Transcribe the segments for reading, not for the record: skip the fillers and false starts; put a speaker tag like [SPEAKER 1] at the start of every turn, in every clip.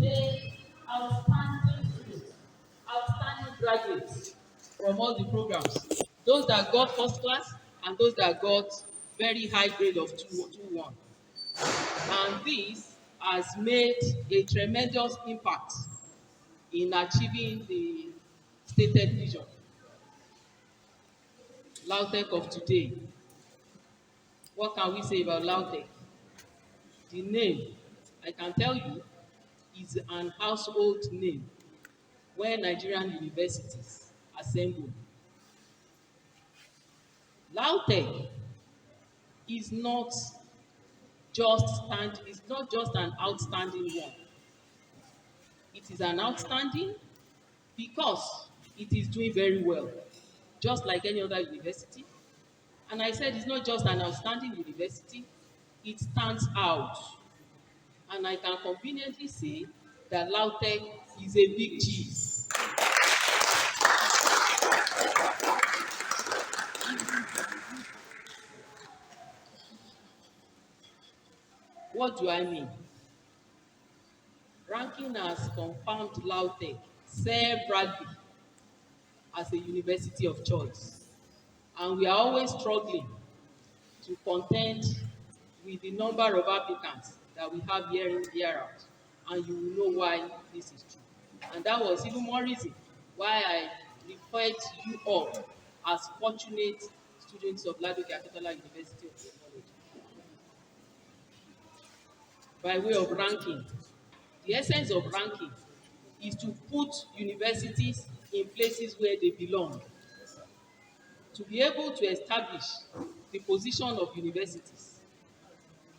[SPEAKER 1] today outstanding graduates from all the programs. Those that got first class and those that got very high grade of 2-1. And this has made a tremendous impact in achieving the stated vision. LAUTECH of today. What can we say about LAUTECH? The name, I can tell you, is an household name when Nigerian universities assemble. LAUTECH is not is not just an outstanding one. It is an outstanding because it is doing very well, just like any other university. And I said it's not just an outstanding university, it stands out. And I can conveniently say that LAUTECH is a big cheese. What do I mean? Ranking has confirmed LAUTECH severally as a university of choice. And we are always struggling to contend with the number of applicants that we have year in, year out. And you will know why this is true. And that was even more reason why I referred you all as fortunate students of LAUTECH Akinwande University of Technology. By way of ranking, the essence of ranking is to put universities in places where they belong, to be able to establish the position of universities.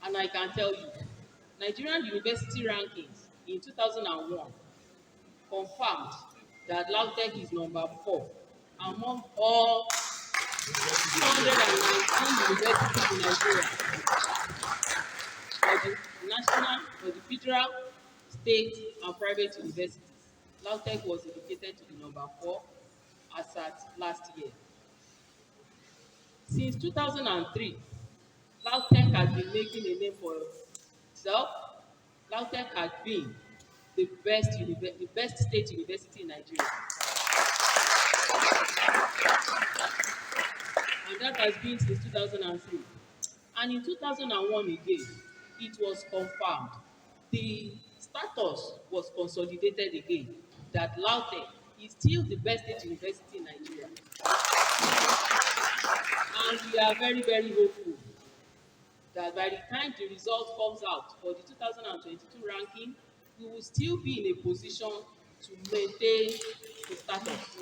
[SPEAKER 1] And I can tell you, Nigerian university rankings in 2001 confirmed that LAUTECH is number 4 among all 219 universities in Nigeria, for the national, for the federal, state, and private universities. LAUTECH was indicated to be number 4 as at last year. Since 2003, LAUTECH has been making a name for itself. LAUTECH has been the best state university in Nigeria. And that has been since 2003. And in 2001 again, it was confirmed. The status was consolidated again that LAUTECH is still the best state university in Nigeria. And we are very, very hopeful that by the time the result comes out for the 2022 ranking, we will still be in a position to maintain the status.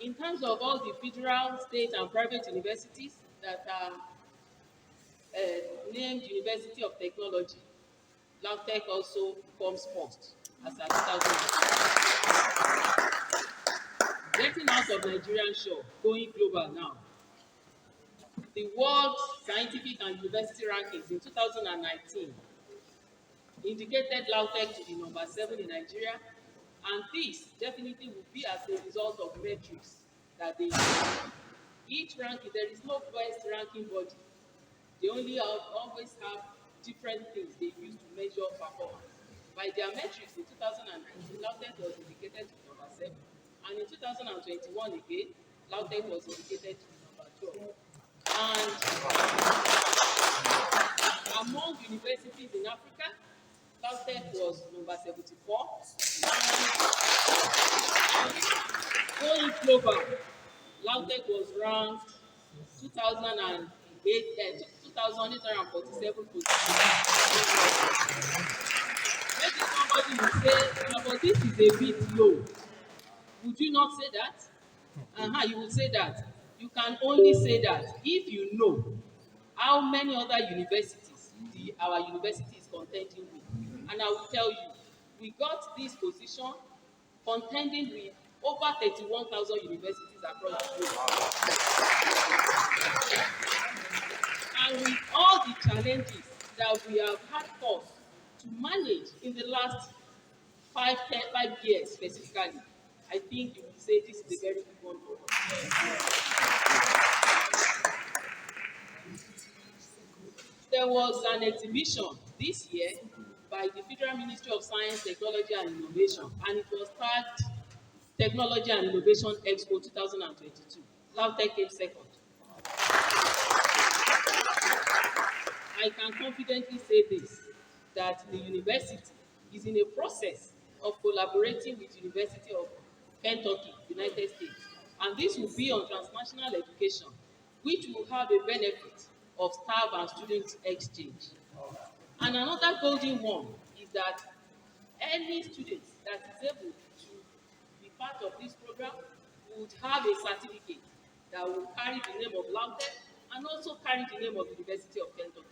[SPEAKER 1] In terms of all the federal, state, and private universities that are named University of Technology, LAUTECH also comes first as at 2000. Getting out of Nigerian shore, going global now. The World Scientific and University Rankings in 2019 indicated LAUTECH to be number 7 in Nigeria, and this definitely will be as a result of metrics that they use. Each ranking, there is no best ranking body. They always have different things they use to measure performance. By their metrics in 2019, LAUTECH was indicated to be number 7, and in 2021 again, LAUTECH was indicated to be number 12. And among universities in Africa, LAUTECH was number 74. Going global, LAUTECH was ranked 2,847 position. Maybe somebody will say, no, but this is a bit low. Would you not say that? You would say that. You can only say that if you know how many other universities our university is contending with. And I will tell you, we got this position contending with over 31,000 universities across the globe. And with all the challenges that we have had cause to manage in the last 5 years specifically, I think you will say this is a very good one for us. There was an exhibition this year by the Federal Ministry of Science, Technology and Innovation, and it was tagged Technology and Innovation Expo 2022. LAUTECH came second. I can confidently say this, that the university is in a process of collaborating with the University of Kentucky, United States, and this will be on transnational education, which will have a benefit of staff and student exchange. And another golden one is that any student that is able to be part of this program would have a certificate that will carry the name of LAUTECH and also carry the name of the University of Kentucky.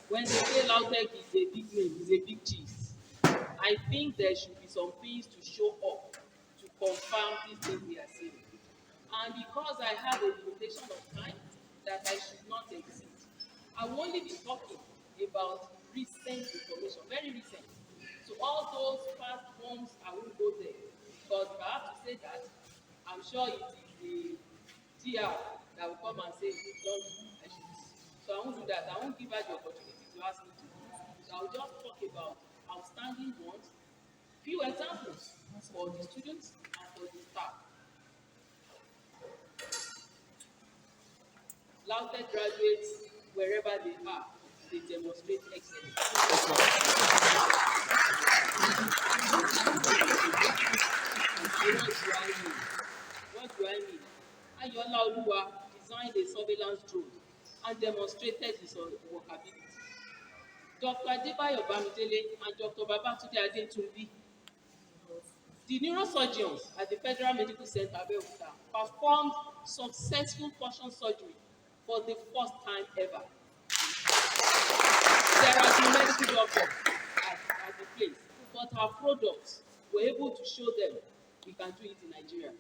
[SPEAKER 1] When they say LAUTECH is a big name, is a big cheese, I think there should be some things to show up to confirm these things we are saying. And because I have a limitation of time that I should not exceed, I will only be talking about recent information, very recent. So all those past ones, I won't go there. Because if I have to say that, I'm sure it is the DR that will come and say, don't, I should. So I won't do that. I won't give her the opportunity to ask me to. So I'll just talk about outstanding ones, few examples for the students and for the staff. LAUTECH graduates, wherever they are, they demonstrate excellence. What do I mean? Ayola Oluwa designed a surveillance drone and demonstrated his workability. Dr. Adebayo Bamidele and Dr. Babatunde Adetunbi, the neurosurgeons at the Federal Medical Center Abeokuta, performed successful caution surgery for the first time ever. There are the medical doctors at the place, but our products were able to show them we can do it in Nigeria.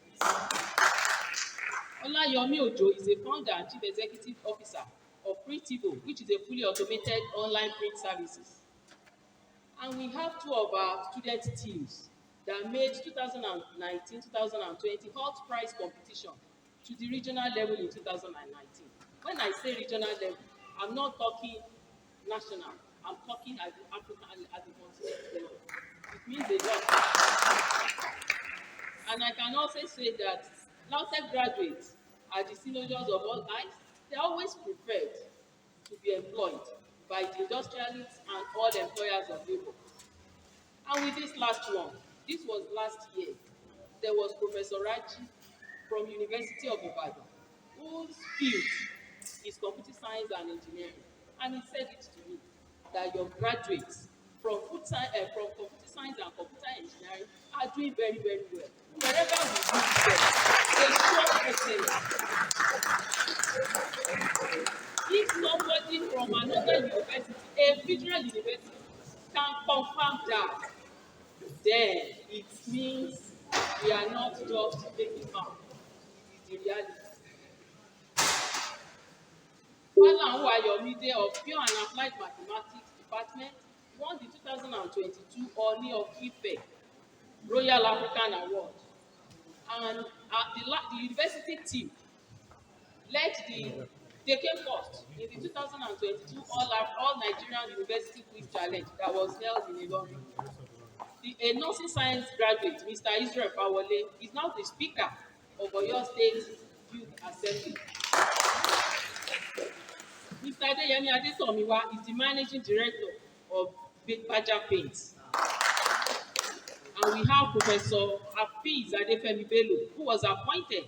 [SPEAKER 1] Olayomi Ojo is a founder and chief executive officer of Printable, which is a fully automated online print services. And we have two of our student teams that made 2019-2020 hot prize competition to the regional level in 2019. When I say regional level, I'm not talking national, I'm talking at the African, at the continent level. It means a lot. And I can also say that LAUTECH graduates are the synods of all eyes. They always preferred to be employed by the industrialists and all employers of labor. And with this last one, this was last year, there was Professor Raji from University of Ibadan, whose field is computer science and engineering. And he said it to me, that your graduates from computer science and computer engineering are doing very, very well. Wherever we meet them, they show excellence. If somebody from another university, a federal university, can confirm that, then it means we are not just making fun. It is the reality. Malam Ayomide of Pure and Applied Mathematics Department won the 2022 Oni of Ife Royal African Award. And the university team they came first in the 2022 All Nigerian University Quiz Challenge that was held in Ilorin. A nursing science graduate, Mr. Israel Fawole, is now the Speaker of Oyo State Youth Assembly. Mr. Adeyemi Adetomiwa is the Managing Director of Badger Paints. And we have Professor Hafiz Adefemi Bello, who was appointed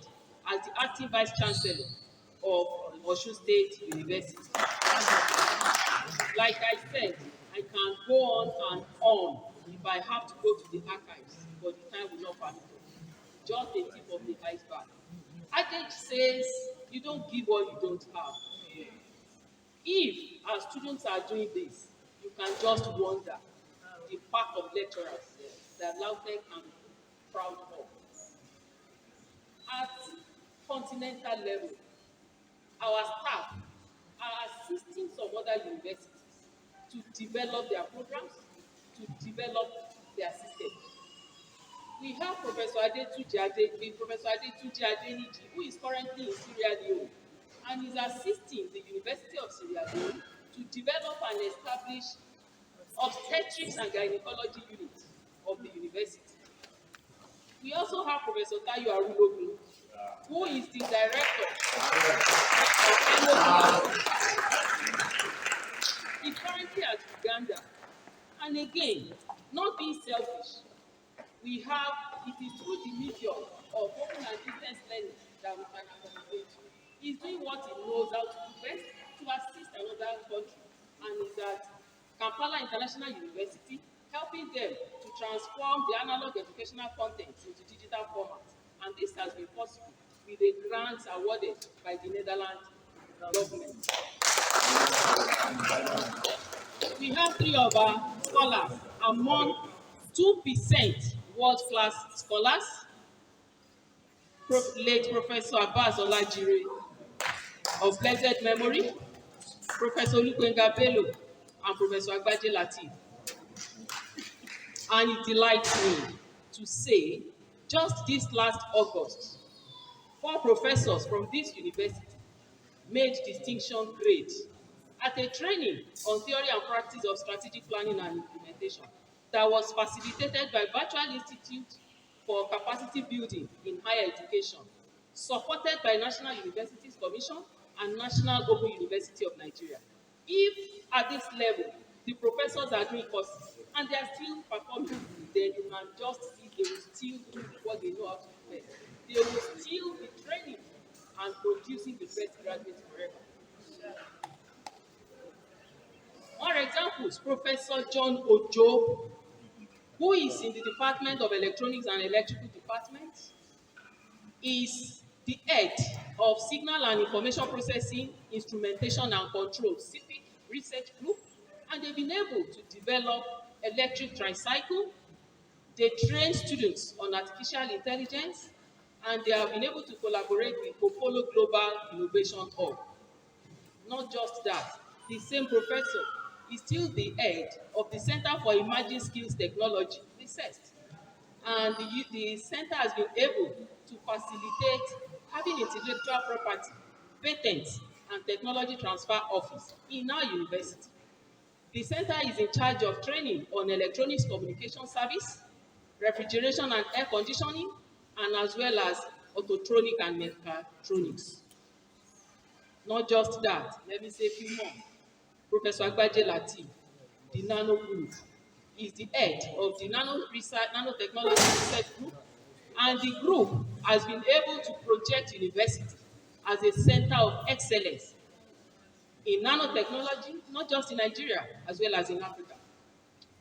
[SPEAKER 1] as the Acting Vice Chancellor of Osun State University. Like I said, I can go on and on if I have to go to the archives, but the time will not permit us. Just the tip of the iceberg. Adage says, you don't give what you don't have. If our students are doing this, you can just wonder the pack of lecturers that LAUTECH can be proud of. At continental level, our staff are assisting some other universities to develop their programs, to develop their systems. We have Professor Adetunji Adeniji, who is currently in Sierra Leone, and is assisting the University of Sierra Leone to develop and establish obstetrics and gynecology unit of the university. We also have Professor Tayo Arulogun, who is the director of LAUTECH. He's currently at Uganda. And again, not being selfish, we have, it is through the medium of open and distance learning that we can accommodate. He's doing what he knows how to do best to assist another country, and is at Kampala International University, helping them to transform the analog educational content into digital format. And this has been possible with a grant awarded by the Netherlands government. We have three of our scholars among 2% world-class scholars. Late Professor Abbas Olajire of blessed memory, Professor Olukwenga Bello, and Professor Agbaje Lateef. And it delights me to say, just this last August, 4 professors from this university made distinction grade at a training on theory and practice of strategic planning and implementation that was facilitated by Virtual Institute for Capacity Building in Higher Education, supported by National Universities Commission and National Open University of Nigeria. If at this level the professors are doing courses and they are still performing, then you can just see they will still do what they know how to do best. They will still be training and producing the best graduates forever. More examples, Professor John Ojo, who is in the Department of Electronics and Electrical Department, is the head of Signal and Information Processing, Instrumentation and Control, CIPIC Research Group, and they've been able to develop electric tricycle. They train students on artificial intelligence, and they have been able to collaborate with Popolo Global Innovation Hub. Not just that, the same professor is still the head of the Center for Emerging Skills Technology, the CEST. And the center has been able to facilitate having intellectual property, patents, and technology transfer office in our university. The center is in charge of training on electronics communication service, refrigeration and air conditioning, and as well as autotronic and mechatronics. Not just that, let me say a few more. Professor Agbaje Lateef, the Nano Group, is the head of the nanotechnology research group, and the group has been able to project university as a center of excellence in nanotechnology, not just in Nigeria, as well as in Africa.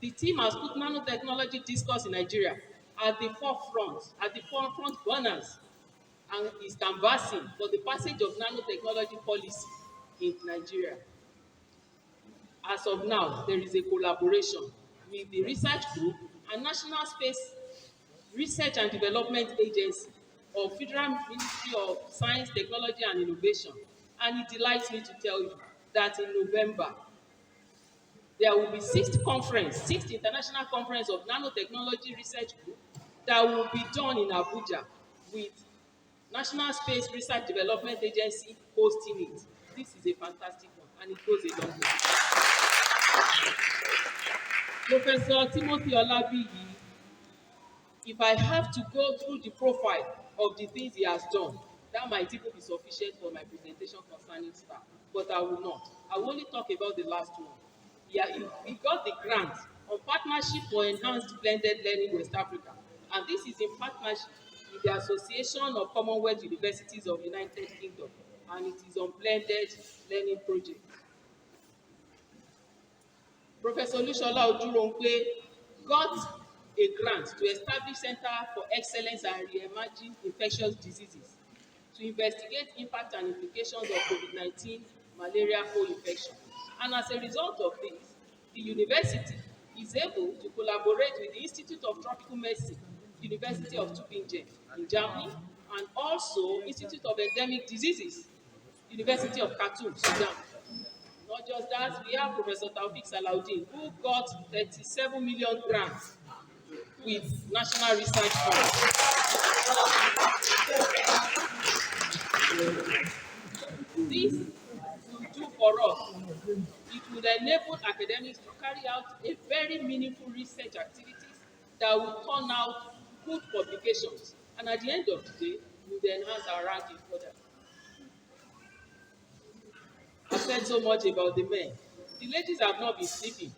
[SPEAKER 1] The team has put nanotechnology discourse in Nigeria at the forefront burners, and is canvassing for the passage of nanotechnology policy in Nigeria. As of now, there is a collaboration with the research group and National Space Research and Development Agency of Federal Ministry of Science, Technology and Innovation. And it delights me to tell you that in November, there will be sixth international conference of nanotechnology research group that will be done in Abuja with National Space Research Development Agency hosting it. This is a fantastic one, and it goes a long way. Professor Timothy Olabiyi, if I have to go through the profile of the things he has done, that might even be sufficient for my presentation concerning staff, but I will not. I will only talk about the last one. He got the grant on Partnership for Enhanced Blended Learning West Africa, and this is in partnership with the Association of Commonwealth Universities of United Kingdom, and it is on blended learning project. Professor Olushola Oduronpe got a grant to establish Center for Excellence and Re-emerging Infectious Diseases to investigate impact and implications of COVID-19 malaria co-infection. And as a result of this, the university is able to collaborate with the Institute of Tropical Medicine, University of Tübingen in Germany, and also Institute of Endemic Diseases, University of Khartoum, Sudan. Not just that, we have Professor Taufik Salahuddin, who got 37 million grants with National Research Fund. This will do for us. It will enable academics to carry out a very meaningful research activities that will turn out good publications. And at the end of the day, will enhance our ranking further. I've said so much about the men. The ladies have not been sleeping.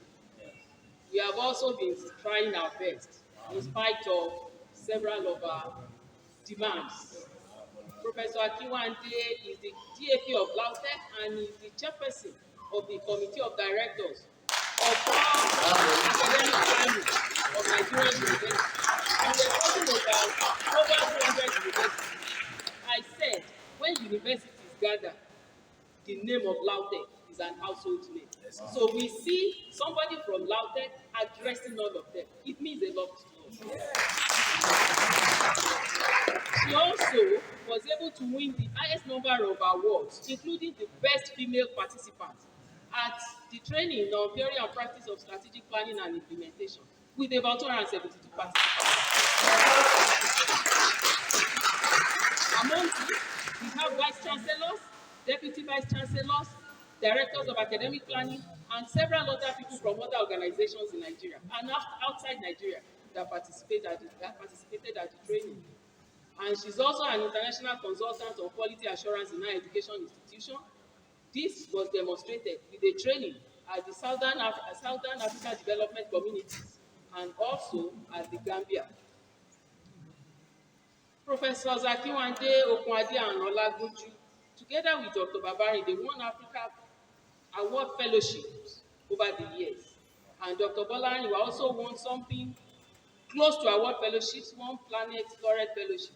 [SPEAKER 1] We have also been trying our best in spite of several of our demands. Professor Akinwande is the DAP of LAUTECH and is the chairperson of the Committee of Directors of all academic planning of Nigerian universities. And we're talking about over 200 universities. I said, when universities gather, the name of LAUTECH is an household name. So we see somebody from LAUTECH addressing all of them. It means a lot to us. She also was able to win the highest number of awards, including the best female participant at the training on theory and practice of strategic planning and implementation, with about 272 participants. Among these, we have vice chancellors, deputy vice chancellors, directors of academic planning, and several other people from other organizations in Nigeria and outside Nigeria that participated at the training. And she's also an international consultant on quality assurance in higher education institution. This was demonstrated with a training at the Southern African Development Communities and also at the Gambia. Professors Akinwande, Okunade, and Olagunju, together with Dr. Babari, they won Africa Award Fellowships over the years. And Dr. Bolani also won something close to award fellowships, one Planet Laureate Fellowship.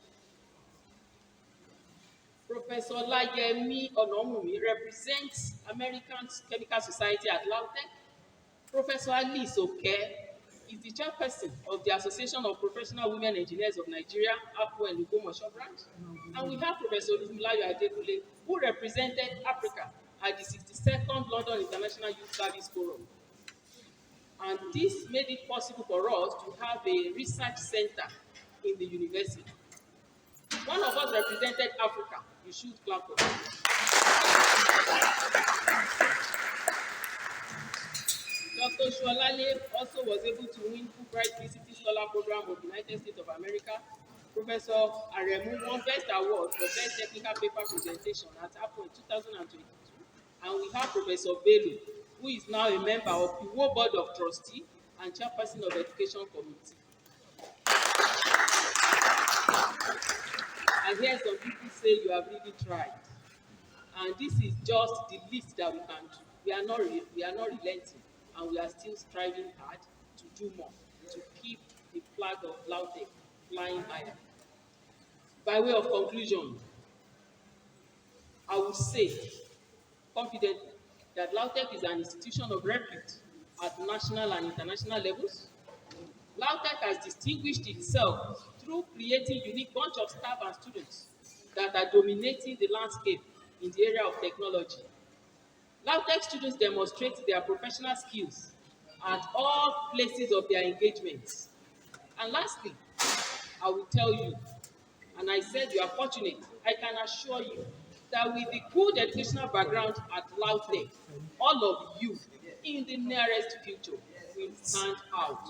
[SPEAKER 1] Professor Layemi Onomumi represents American Chemical Society at LAUTECH. Professor Alice Oke is the chairperson of the Association of Professional Women Engineers of Nigeria, Apo and Lugomosho branch. And we have Professor Olufimilayo Adekule, who represented Africa at the 62nd London International Youth Service Forum. And this made it possible for us to have a research center in the university. One of us represented Africa. You should clap for him. Dr. Shualale also was able to win Fulbright VCT Scholar Program of the United States of America. Professor Aremu won Best Award for Best Technical Paper Presentation at APO in 2022. And we have Professor Bello, who is now a member of the World Board of Trustees and chairperson of Education Committee. I hear some people say you have really tried. And this is just the least that we can do. We are not relenting, and we are still striving hard to do more, to keep the flag of LAUTECH flying higher. By way of conclusion, I would say confidently that LAUTECH is an institution of repute at national and international levels. LAUTECH has distinguished itself through creating unique bunch of staff and students that are dominating the landscape in the area of technology. LAUTECH students demonstrate their professional skills at all places of their engagements. And lastly, I will tell you, and I said you are fortunate, I can assure you that with the good educational background at LAUTECH, all of you in the nearest future will stand out.